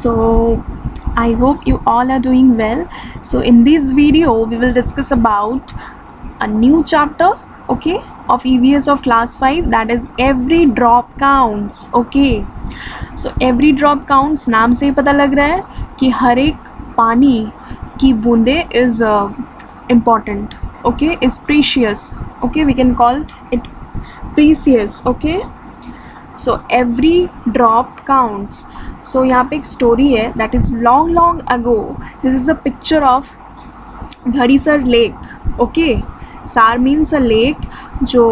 So I hope you all are doing well. So in this video we will discuss about a new chapter, okay, of EVS of class 5, that is every drop counts. Okay, so every drop counts नाम से ही पता लग रहा है कि हर एक पानी की बूंदे is important, okay, is precious, okay, we can call it precious. Okay, so every drop counts. So यहाँ पे एक स्टोरी है that is long ago. This is a picture of Gadisar lake. Okay, sar means a lake. जो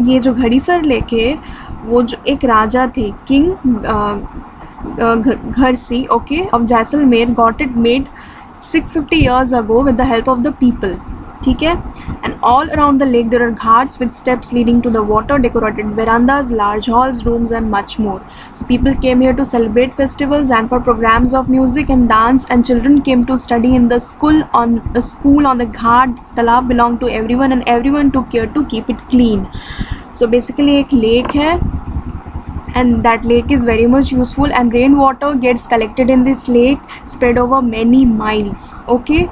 ये जो घड़ीसर lake है वो जो एक राजा थे, king Gharsi, okay, of Jaisalmer, got it made 650 years ago with the help of the people. ठीक है, and all around the lake there are ghats with steps leading to the water, decorated verandas, large halls, rooms and much more. So people came here to celebrate festivals and for programs of music and dance, and children came to study in the school on the ghat. Talab belonged to everyone and everyone took care to keep it clean. So basically एक lake है and that lake is very much useful, and rainwater gets collected in this lake, spread over many miles. Okay,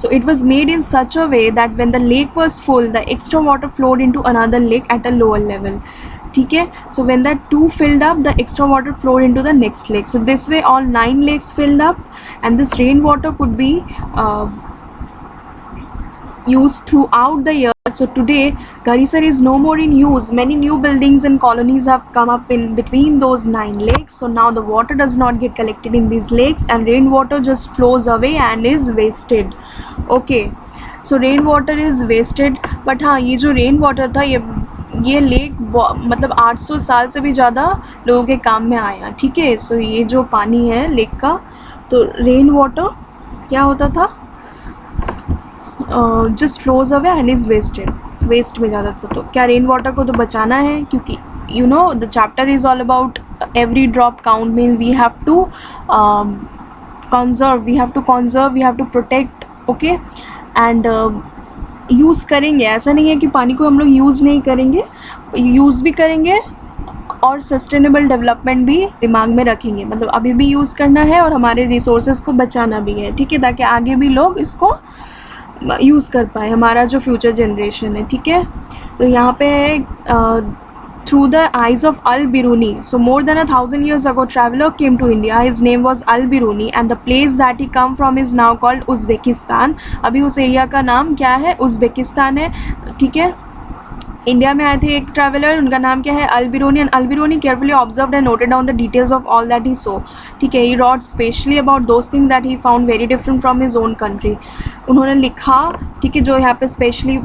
so it was made in such a way that when the lake was full, the extra water flowed into another lake at a lower level. ठीक है, so when that two filled up, the extra water flowed into the next lake. So this way all 9 lakes filled up, and this rainwater could be used throughout the year. So today Garhisar is no more in use. Many new buildings and colonies have come up in between those 9 lakes. So now the water does not get collected in these lakes, and rainwater just flows away and is wasted. Okay, so rainwater is wasted. But हाँ, ये जो rainwater था, ये lake मतलब 800 साल से भी ज़्यादा लोगों के काम में आया. ठीक है, सो ये जो पानी है लेक का, तो रेन वाटर क्या होता था, just flows away and is wasted, waste में ज़्यादा था. तो क्या रेन वाटर को तो बचाना है, क्योंकि you know the chapter is all about every drop count. Mean we have to conserve, we have to protect. Okay, and use करेंगे. ऐसा नहीं है कि पानी को हम लोग यूज़ नहीं करेंगे, यूज़ भी करेंगे और सस्टेनेबल डेवलपमेंट भी दिमाग में रखेंगे. मतलब अभी भी यूज़ करना है और हमारे रिसोर्सेज को बचाना भी है. ठीक है, ताकि आगे भी लोग इसको यूज़ कर पाए, हमारा जो फ्यूचर जनरेशन है. ठीक है, तो यहाँ पे है through the eyes of Al-Biruni. So more than 1,000 years ago, traveler came to India. His name was Al-Biruni, and the place that he come from is now called Uzbekistan. अभी उस area का नाम क्या है, उज़्बेकिस्तान है. ठीक है, India में आए थे एक ट्रैवलर, उनका नाम क्या है, Al-Biruni. And Al-Biruni carefully observed and noted down the details of all that he saw. ठीक है, he wrote specially about those things that he found very different from his own country. उन्होंने लिखा, ठीक है, जो यहाँ पे स्पेशली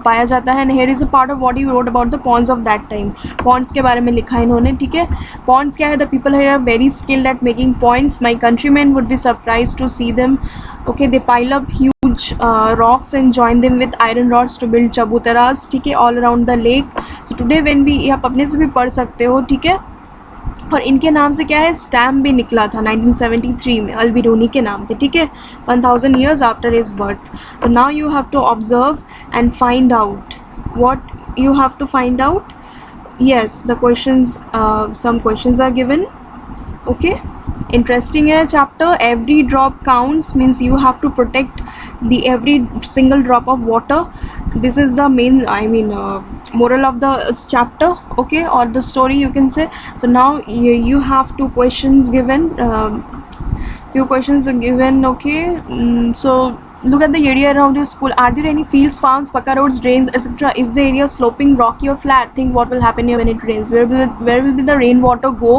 पाया जाता है. Here is a part of what he wrote about the ponds of that time. Ponds के बारे में लिखा है इन्होंने. ठीक है, पॉन्ड्स क्या है, the people here are very skilled at making points. My countryman would be surprise to see them. Okay, they pile up huge rocks and join them with iron rods to build chabuteras. ठीक है, all around the lake. So today when we, आप अपने से भी पढ़ सकते हो. ठीक है, और इनके नाम से क्या है, स्टैम्प भी निकला था 1973 में अल-बिरूनी के नाम पे. ठीक है, 1000 years after his birth. So now you have to observe and find out what you have to find out. Yes, the questions, some questions are given. Okay, interesting है chapter. Every drop counts means you have to protect the every single drop of water. This is the main, moral of the chapter. Okay, or the story you can say. So now you have two questions given, few questions are given. Okay, so look at the area around your school. Are there any fields, farms, paka roads, drains, etc.? Is the area sloping, rocky or flat? Think what will happen here when it rains. Where will be the rainwater go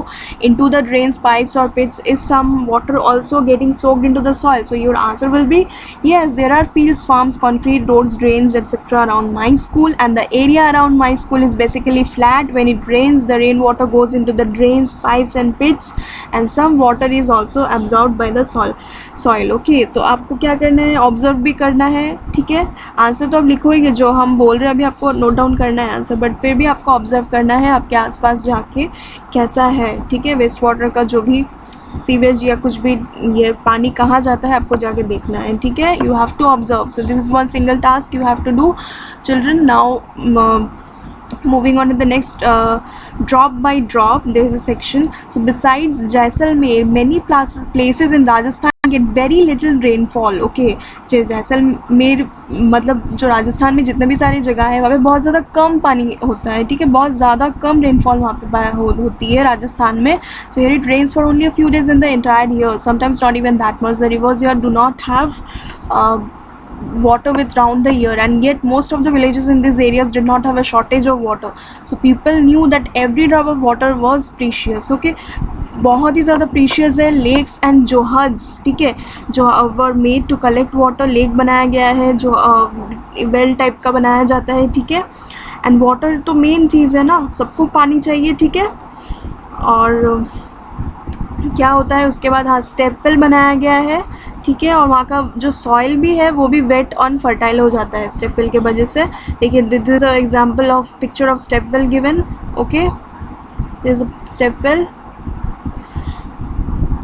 into the drains, pipes or pits? Is some water also getting soaked into the soil? So your answer will be yes, there are fields, farms, concrete, roads, drains, etc. around my school, and the area around my school is basically flat. When it rains, the rainwater goes into the drains, pipes and pits, and some water is also absorbed by the soil. Okay, तो आपको क्या करना है, observe भी करना है. ठीक है, आंसर तो आप लिखोगे, जो हम बोल रहे हैं अभी आपको नोट डाउन करना है आंसर, बट फिर भी आपको ऑब्जर्व करना है आपके आसपास जाके कैसा है. ठीक है, वेस्ट वाटर का जो भी सीवेज या कुछ भी ये पानी कहाँ जाता है आपको जाके देखना है. ठीक है, you have to observe. So this is one single task you have to do. Children, now Moving on to the next, drop by drop, there is a section. So besides Jaisalmer, many places in Rajasthan get very little rainfall. Okay, Jaisalmer मतलब जो राजस्थान में जितने भी सारी जगह है वहाँ पे बहुत ज़्यादा कम पानी होता है, ठीक है, बहुत ज़्यादा कम रेनफॉल वहाँ पे होती है राजस्थान में. So here it rains for only a few days in the entire year, sometimes not even that much. The rivers here do not have water with round the year, and yet most of the villages in these areas did not have a shortage of water. So people knew that every drop of water was precious. Okay, बहुत ही ज़्यादा precious है. Lakes and जोहड्स, ठीक है, जो were made to collect water, lake बनाया गया है जो वेल टाइप का बनाया जाता है, ठीक है. एंड वाटर तो मेन चीज़ है ना, सबको पानी चाहिए, ठीक है. और क्या होता है उसके बाद, हाँ, स्टेप वेल बनाया गया है, ठीक है, और वहाँ का जो सॉइल भी है वो भी वेट और फर्टाइल हो जाता है स्टेप वेल के वजह से. देखिए, this is a example of picture of step well given. Okay, this is a step well.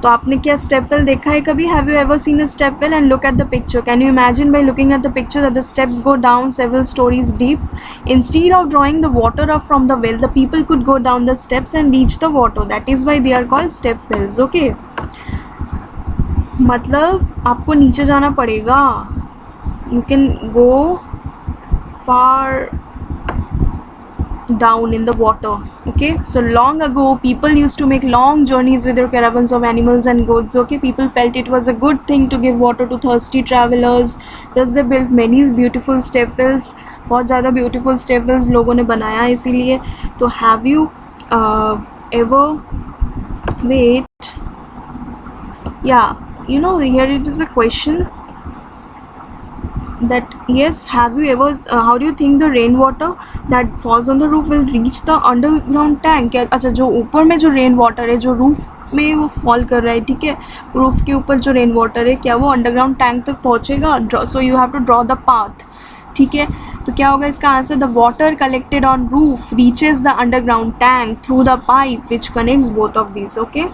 तो आपने क्या स्टेप वेल देखा है कभी? Have you ever seen a step well? And look at the picture. Can you imagine by looking at the picture that the steps go down several stories deep? Instead of drawing the water up from the well, the people could go down the steps and reach the water. That is why they are called step wells. Okay, मतलब आपको नीचे जाना पड़ेगा. You can go far down in the water. Okay, so long ago people used to make long journeys with their caravans of animals and goods. Okay, people felt it was a good thing to give water to thirsty travelers, thus they built many beautiful step wells. बहुत ज़्यादा beautiful step wells लोगों ने बनाया इसीलिए. तो have you ever, wait, yeah, you know, here it is a question that, yes, have you ever, how do you think the rainwater that falls on the roof will reach the underground tank? क्या, अच्छा, जो ऊपर में जो rain water है जो roof में वो फॉल कर रहा है, ठीक है, रूफ के ऊपर जो रेन वाटर है, क्या वो अंडरग्राउंड टैंक तक पहुँचेगा? So you have to draw the path, ठीक है. तो क्या होगा इसका answer? The water collected on roof reaches the underground tank through the pipe which connects both of this. Okay,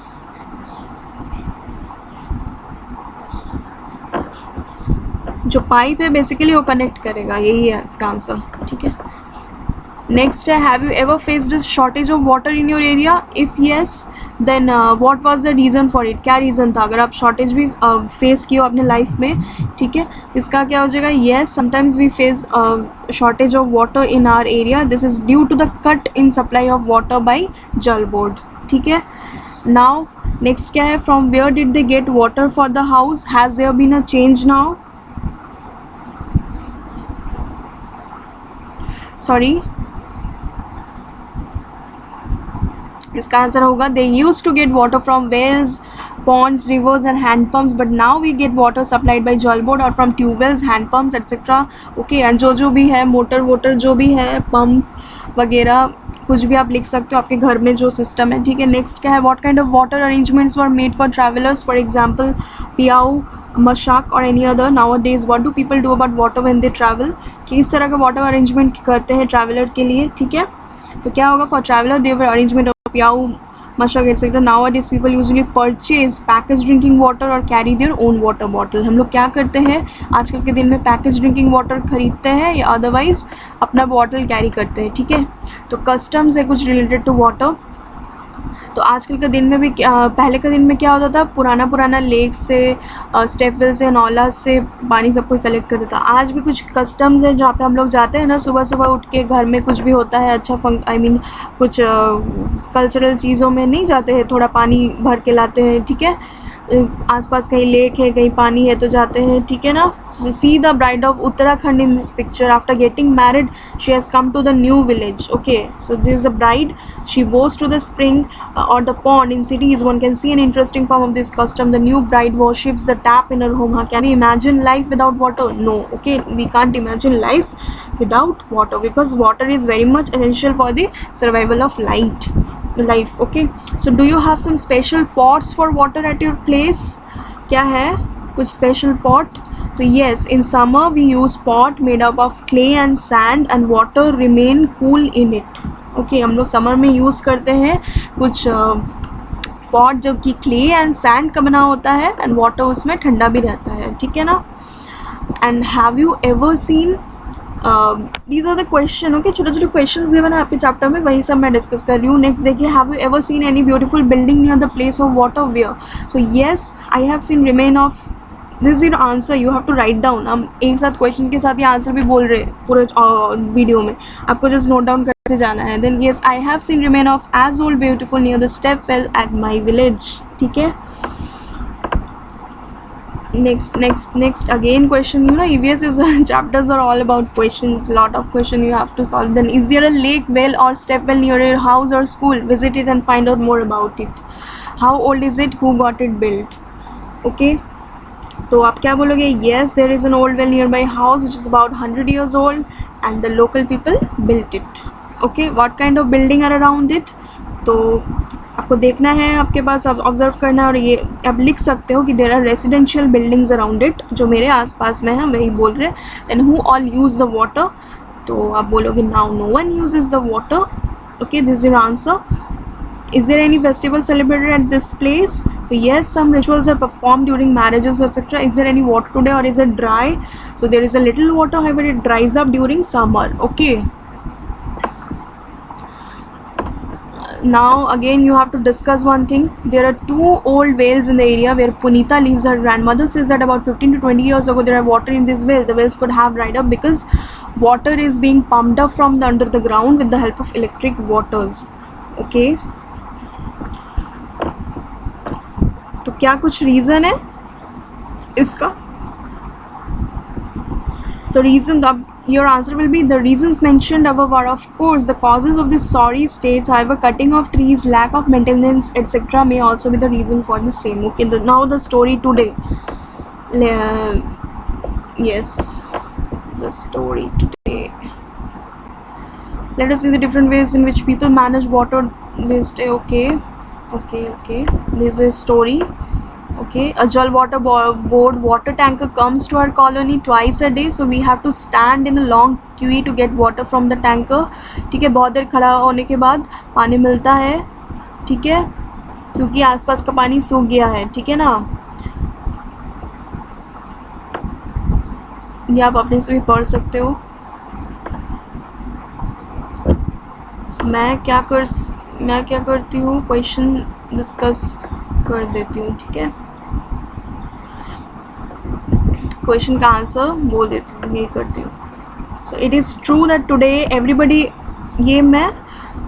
जो पाइप है बेसिकली वो कनेक्ट करेगा, यही है इसका आंसर, ठीक है. नेक्स्ट है, have you ever faced a shortage of water in your area? If yes, then what was the reason for it? क्या रीज़न था अगर आप शॉर्टेज भी फेस किए हो अपने लाइफ में, ठीक है. इसका क्या हो जाएगा? Yes, sometimes we face shortage of water in our area. This is due to the cut in supply of water by Jal Board, ठीक है. नाउ नेक्स्ट क्या है, from where did they get water for the house? Has there been a change now? Sorry, इसका answer होगा, they use to get water from wells, ponds, rivers and hand pumps, but now we get water supplied by जल board और from tube wells, hand pumps etcetera. Okay, and जो भी है motor voter जो भी है, पम्प वगैरह, कुछ भी आप लिख सकते हो आपके घर में जो सिस्टम है, ठीक है. नेक्स्ट क्या है, what kind of water arrangements were made for travellers? For example पियाऊ, मशाक और any other. Now days what do people do about water when they travel? किस तरह का वाटर अरेंजमेंट करते हैं ट्रैवलर के लिए, ठीक है. तो क्या होगा, for traveller they were arrangement of piyau, mashak etcetera. Nowadays people usually purchase package drinking water और carry their own water bottle. हम लोग क्या करते हैं आजकल के दिन में, पैकेज ड्रिंकिंग वाटर खरीदते हैं या अदरवाइज़ अपना बॉटल कैरी करते हैं, ठीक है. तो कस्टम्स है कुछ रिलेटेड टू वाटर. तो आजकल के दिन में भी पहले के दिन में क्या होता था, पुराना लेक से, स्टेपवेल से, नौला से पानी सब कोई कलेक्ट करता था. आज भी कुछ कस्टम्स है जहाँ पे हम लोग जाते हैं ना, सुबह सुबह उठ के घर में कुछ भी होता है अच्छा कुछ कल्चरल चीज़ों में नहीं जाते हैं, थोड़ा पानी भर के लाते हैं, ठीक है. आसपास कहीं लेक है कहीं पानी है तो जाते हैं, ठीक है ना. See the bride of Uttarakhand in this picture. After getting married she has come to the new village. Okay, so this is a bride, she goes to the spring or the pond in cities. One can see an interesting form of this custom. The new bride worships the tap in her home. Can we imagine life without water? No. Okay, we can't imagine life without water because water is very much essential for the survival of life. Okay, so do you have some special pots for water at your place? क्या है कुछ special pot? तो yes, in summer we use pot made up of clay and sand and water remain cool in it. Okay, हम लोग summer में use करते हैं कुछ पॉट जो कि क्ले एंड सैंड का बना होता है एंड वाटर उसमें ठंडा भी रहता है, ठीक है ना. And have you ever seen these are the question, okay, छोटे छोटे क्वेश्चन गिवन है आपके चैप्टर में, वही सब मैं डिस्कस कर रही हूँ. नेक्स्ट देखिए, have you ever seen any beautiful building near the place of water where? So yes, I have seen remain of. This is your answer, you have to write down. हम एक साथ question के साथ ये answer भी बोल रहे हैं पूरे वीडियो में, आपको जस्ट नोट डाउन करते जाना है. Then yes, I have seen remain of as old beautiful near the step well at my village. ठीक है. Next again question, you know, EVS is chapters are all about questions, lot of question you have to solve. Then is there a lake, well or step well near your house or school? Visit it and find out more about it. How old is it? Who got it built? Okay, तो आप क्या बोलोगे? Yes, there is an old well near my house which is about 100 years old and the local people built it. Okay, what kind of building are around it? तो आपको देखना है, आपके पास अब ऑब्जर्व करना है, और ये आप लिख सकते हो कि there are residential buildings around it, जो मेरे आसपास में है वही बोल रहे हैं. Then who all use the water? तो आप बोलोगे now no one uses the water. Okay, this is your answer. Is there any festival celebrated at this place? Yes, some rituals are perform during marriages etcetera. Is there any water today और is it dry? So there is a little water, however it ड्राइज up during summer. Okay, now again you have to discuss one thing. There are 2 old wells in the area where Punita lives. Her grandmother says that about 15 to 20 years ago there are water in this well. The wells could have dried up because water is being pumped up from the under the ground with the help of electric waters. Okay, तो क्या कुछ reason है इसका? तो reason, अब your answer will be the reasons mentioned above are of course the causes of the sorry states. However, cutting of trees, lack of maintenance, etc. may also be the reason for the same. Okay, now the story today. Yes, the story today. Let us see the different ways in which people manage water waste. Okay. This is a story. Okay, a Jal water board water tanker comes to our colony twice a day, so we have to stand in a long queue to get water from the tanker. ठीक है, बहुत देर खड़ा होने के बाद पानी मिलता है. ठीक है, क्योंकि आसपास का पानी सूख गया है. ठीक है ना, ये आप अपने से भी पढ़ सकते हो. मैं क्या करती हूँ, क्वेश्चन डिस्कस कर देती हूँ. ठीक है, क्वेश्चन का आंसर बोल देती हूँ, यही करती हूँ. So it is true that today everybody, ये मैं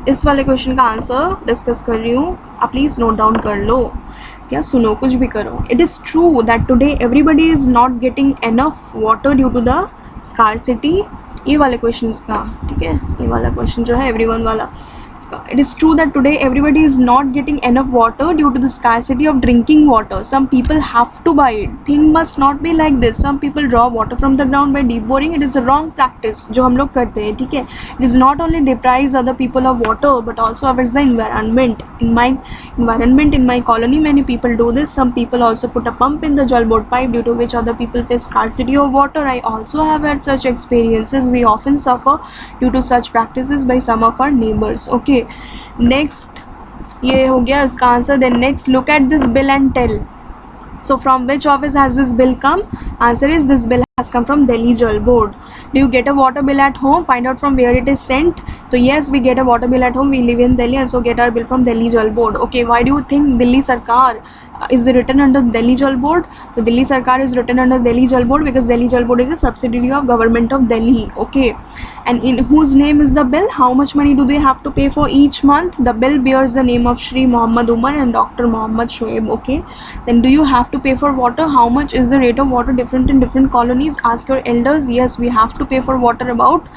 इस वाले क्वेश्चन का आंसर डिस्कस कर रही हूँ, आप प्लीज़ नोट डाउन कर लो, क्या सुनो, कुछ भी करो. It is true that today everybody is not getting enough water due to the scarcity. ये वाले क्वेश्चन का, ठीक है, ये वाला क्वेश्चन जो है एवरीवन वाला, it is true that today everybody is not getting enough water due to the scarcity of drinking water. Some people have to buy it. Thing must not be like this. Some people draw water from the ground by deep boring. It is a wrong practice जो हम लोग करते हैं. ठीक है, it is not only deprives other people of water but also affects the environment. In my environment, in my colony, many people do this. Some people also put a pump in the Jal board pipe, due to which other people face scarcity of water. I also have had such experiences. We often suffer due to such practices by some of our neighbors. Okay, next ये हो गया इसका answer. Then next, look at this bill and tell. So from which office has this bill come? Answer is this bill has come from Delhi Jal Board. Do you get a water bill at home? Find out from where it is sent. So yes, we get a water bill at home. We live in Delhi and so get our bill from Delhi Jal Board. Okay, why do you think Delhi Sarkar is written under Delhi Jal Board? So Delhi Sarkar is written under Delhi Jal Board because Delhi Jal Board is a subsidiary of government of Delhi. Okay, and in whose name is the bill? How much money do they have to pay for each month? The bill bears the name of Shri Muhammad Umar and Dr. Muhammad Shoaib. Okay, then do you have to pay for water? How much is the rate of water different in different colonies? Ask your elders. Yes, we have to pay for water about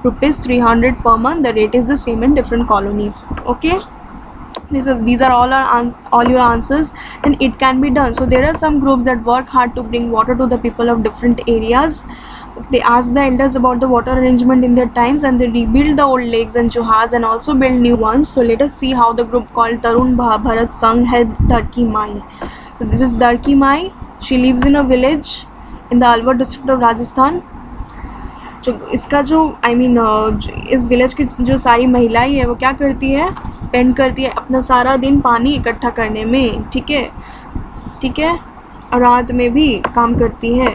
rupees 300 per month. The rate is the same in different colonies. Okay, these are all your answers, and it can be done. So there are some groups that work hard to bring water to the people of different areas. They ask the elders about the water arrangement in their times, and they rebuild the old lakes and johars and also build new ones. So let us see how the group called Tarun Bharat Sangh helped Darki Mai. So this is Darki Mai. She lives in a village in the Alwar district of Rajasthan. जो इसका जो इस village की जो सारी महिलाएं है वो क्या करती है, स्पेंड करती है अपना सारा दिन पानी इकट्ठा करने में. ठीक है, और रात में भी काम करती है.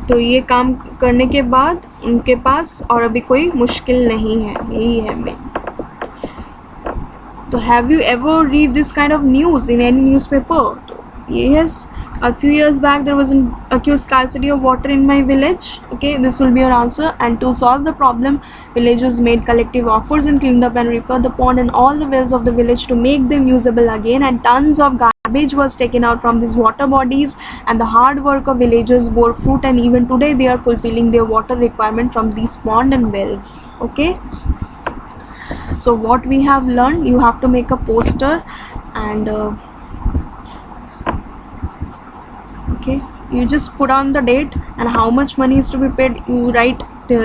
तो ये काम करने के बाद उनके पास और अभी कोई मुश्किल नहीं है, यही है मेन। तो have you ever read this kind of news in any newspaper? Yes, a few years back there was an acute scarcity of water in my village. Okay, this will be your answer. And to solve the problem, villagers made collective efforts and cleaned up and repaired the pond and all the wells of the village to make them usable again. And tons of garbage was taken out from these water bodies. And the hard work of villagers bore fruit. And even today they are fulfilling their water requirement from these pond and wells. Okay. So what we have learned, you have to make a poster and. Okay, you just put on the date and how much money is to be paid. You write the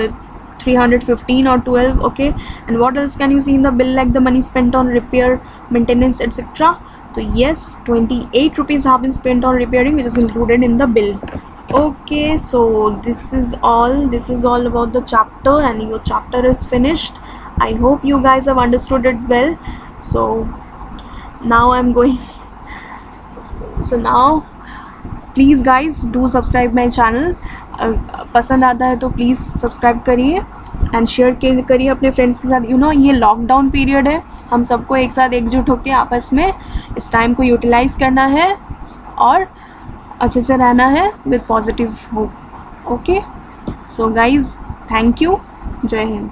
315 or 12. Okay, and what else can you see in the bill, like the money spent on repair, maintenance, etc. So yes, 28 rupees have been spent on repairing, which is included in the bill. Okay, so this is all about the chapter, and your chapter is finished. I hope you guys have understood it well. So now I'm going now please guys do subscribe my channel. पसंद आता है तो please subscribe करिए and share करिए अपने friends के साथ। ये लॉकडाउन पीरियड है, हम सबको एक साथ एकजुट होकर आपस में इस टाइम को यूटिलाइज़ करना है और अच्छे से रहना है with positive hope. Okay, so guys, thank you, जय हिंद।